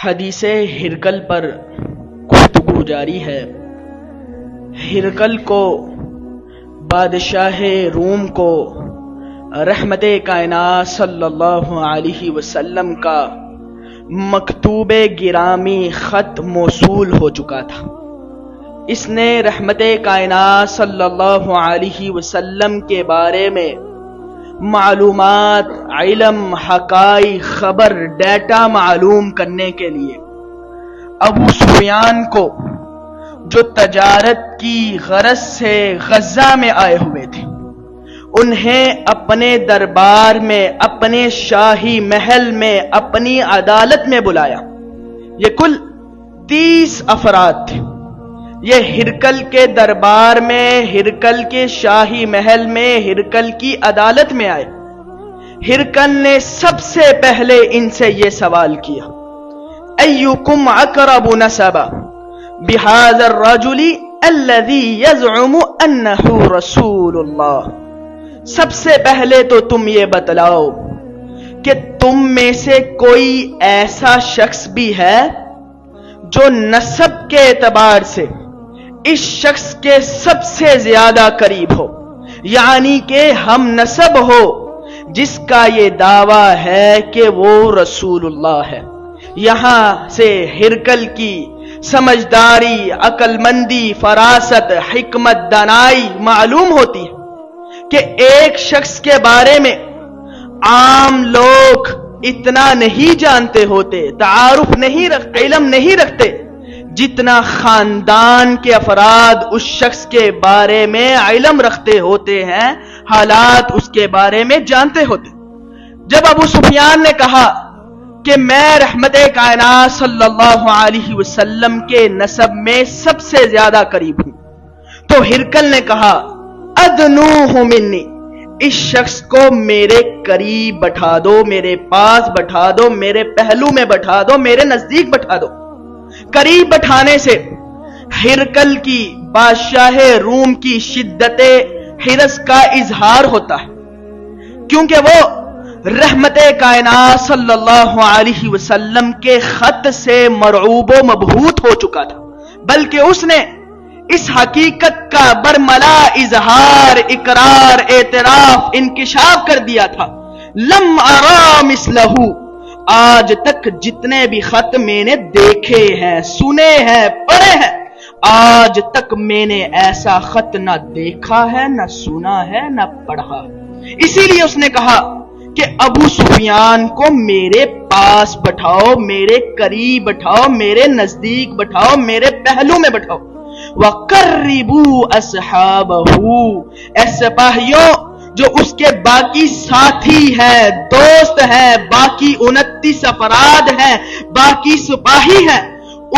حدیث ہرقل پر گفتگو جاری ہے۔ ہرقل کو بادشاہ روم کو رحمت کائنات صلی اللہ علیہ وسلم کا مکتوب گرامی خط موصول ہو چکا تھا۔ اس نے رحمت کائنات صلی اللہ علیہ وسلم کے بارے میں معلومات، علم، حقائق، خبر، ڈیٹا معلوم کرنے کے لیے ابو سفیان کو، جو تجارت کی غرض سے غزہ میں آئے ہوئے تھے، انہیں اپنے دربار میں، اپنے شاہی محل میں، اپنی عدالت میں بلایا۔ یہ کل 30 افراد تھے۔ یہ ہرقل کے دربار میں، ہرقل کے شاہی محل میں، ہرقل کی عدالت میں آئے۔ ہرقل نے سب سے پہلے ان سے یہ سوال کیا، ایکم اقرب نسبا بہذا الرجل الذی یزعم انہ رسول اللہ۔ سب سے پہلے تو تم یہ بتلاؤ کہ تم میں سے کوئی ایسا شخص بھی ہے جو نسب کے اعتبار سے اس شخص کے سب سے زیادہ قریب ہو، یعنی کہ ہم نسب ہو، جس کا یہ دعویٰ ہے کہ وہ رسول اللہ ہے۔ یہاں سے ہرقل کی سمجھداری، عقل مندی، فراست، حکمت، دانائی معلوم ہوتی ہے کہ ایک شخص کے بارے میں عام لوگ اتنا نہیں جانتے ہوتے، تعارف نہیں رکھتے، علم نہیں رکھتے، جتنا خاندان کے افراد اس شخص کے بارے میں علم رکھتے ہوتے ہیں، حالات اس کے بارے میں جانتے ہوتے۔ جب ابو سفیان نے کہا کہ میں رحمت کائنات صلی اللہ علیہ وسلم کے نسب میں سب سے زیادہ قریب ہوں، تو ہرقل نے کہا ادنوہ منی، اس شخص کو میرے قریب بٹھا دو، میرے پاس بٹھا دو، میرے پہلو میں بٹھا دو، میرے نزدیک بٹھا دو۔ قریب بٹھانے سے ہرقل کی، بادشاہ روم کی شدت حرص کا اظہار ہوتا ہے، کیونکہ وہ رحمت کائنات صلی اللہ علیہ وسلم کے خط سے مرعوب و مبہوت ہو چکا تھا، بلکہ اس نے اس حقیقت کا برملا اظہار، اقرار، اعتراف، انکشاف کر دیا تھا، لم ارا مثلہ، آج تک جتنے بھی خط میں نے دیکھے ہیں، سنے ہیں، پڑھے ہیں، آج تک میں نے ایسا خط نہ دیکھا ہے، نہ سنا ہے، نہ پڑھا۔ اسی لیے اس نے کہا کہ ابو سفیان کو میرے پاس بٹھاؤ، میرے قریب بٹھاؤ، میرے نزدیک بٹھاؤ، میرے پہلو میں بٹھاؤ۔ وَقَرِّبُوا أَصْحَابَهُ، اے سپاہیوں جو اس کے باقی ساتھی ہیں، دوست ہیں، باقی 29 افراد ہیں، باقی سپاہی ہیں،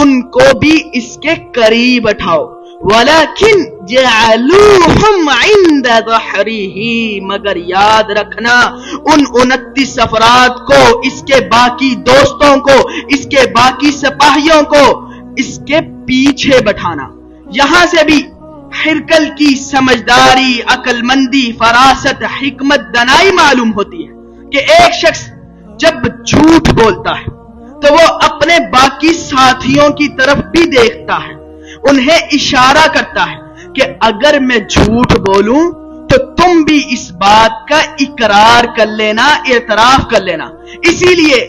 ان کو بھی اس کے قریب بٹھاؤ۔ وَلَكِنْ جَعَلُوهُمْ عِنْدَ ظَهْرِهِ، مگر یاد رکھنا ان 29 افراد کو، اس کے باقی دوستوں کو، اس کے باقی سپاہیوں کو اس کے پیچھے بٹھانا۔ یہاں سے بھی ہرقل کی سمجھداری، عقل مندی، فراست، حکمت، دانائی معلوم ہوتی ہے کہ ایک شخص جب جھوٹ بولتا ہے تو وہ اپنے باقی ساتھیوں کی طرف بھی دیکھتا ہے، انہیں اشارہ کرتا ہے کہ اگر میں جھوٹ بولوں تو تم بھی اس بات کا اقرار کر لینا، اعتراف کر لینا۔ اسی لیے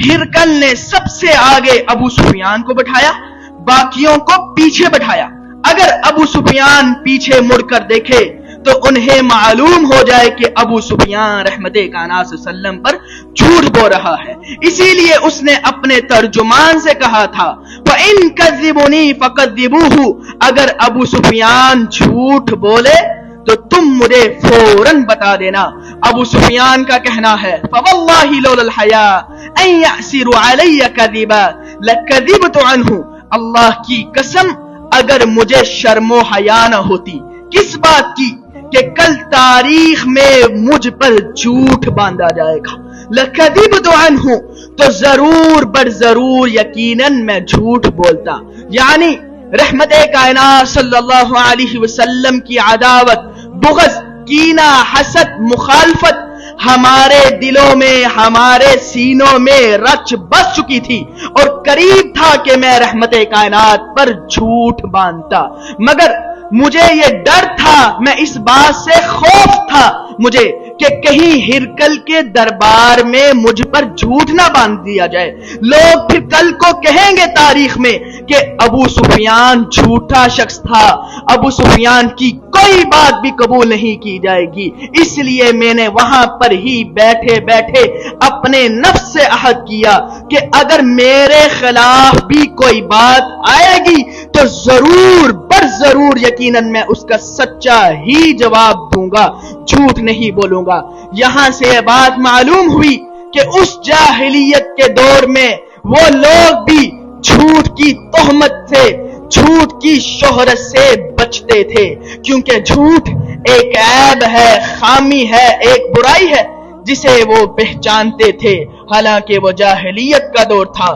ہرقل نے سب سے آگے ابو سفیان کو بٹھایا، باقیوں کو پیچھے بٹھایا۔ اگر ابو سفیان پیچھے مڑ کر دیکھے تو انہیں معلوم ہو جائے کہ ابو سفیان رحمت کائنات صلی اللہ علیہ وسلم پر جھوٹ بول رہا ہے۔ اسی لیے اس نے اپنے ترجمان سے کہا تھا فَإِن كَذِّبُونِي فَكَذِّبُوهُ، اگر ابو سفیان جھوٹ بولے تو تم مجھے فوراً بتا دینا۔ ابو سفیان کا کہنا ہے فَوَاللَّهِ لَوْلَا الْحَيَاءُ أَن يَعْسِرُ عَلَيَّ كَذِبًا لَكَذِبْتُ عَنْهُ، اللہ کی قسم اگر مجھے شرم و حیا نہ ہوتی، کس بات کی کہ کل تاریخ میں مجھ پر جھوٹ باندھا جائے گا، لَكَذِبْتُ عَنْهُ، تو ضرور بر ضرور یقیناً میں جھوٹ بولتا۔ یعنی رحمت کائنات صلی اللہ علیہ وسلم کی عداوت، بغض، کینہ، حسد، مخالفت ہمارے دلوں میں ہمارے سینوں میں رچ بس چکی تھی اور قریب تھا کہ میں رحمت کائنات پر جھوٹ باندھتا، مگر مجھے یہ ڈر تھا، میں اس بات سے خوف تھا مجھے کہ کہیں ہرقل کے دربار میں مجھ پر جھوٹ نہ باندھ دیا جائے۔ لوگ پھر کل کو کہیں گے تاریخ میں کہ ابو سفیان جھوٹا شخص تھا، ابو سفیان کی کوئی بات بھی قبول نہیں کی جائے گی۔ اس لیے میں نے وہاں پر ہی بیٹھے بیٹھے اپنے نفس سے عہد کیا کہ اگر میرے خلاف بھی کوئی بات آئے گی تو ضرور بر ضرور یقیناً میں اس کا سچا ہی جواب دوں گا، جھوٹ نہیں بولوں گا۔ یہاں سے یہ بات معلوم ہوئی کہ اس جاہلیت کے دور میں وہ لوگ بھی جھوٹ کی تہمت سے، جھوٹ کی شہرت سے بچتے تھے، کیونکہ جھوٹ ایک عیب ہے، خامی ہے، ایک برائی ہے جسے وہ پہچانتے تھے، حالانکہ وہ جاہلیت کا دور تھا۔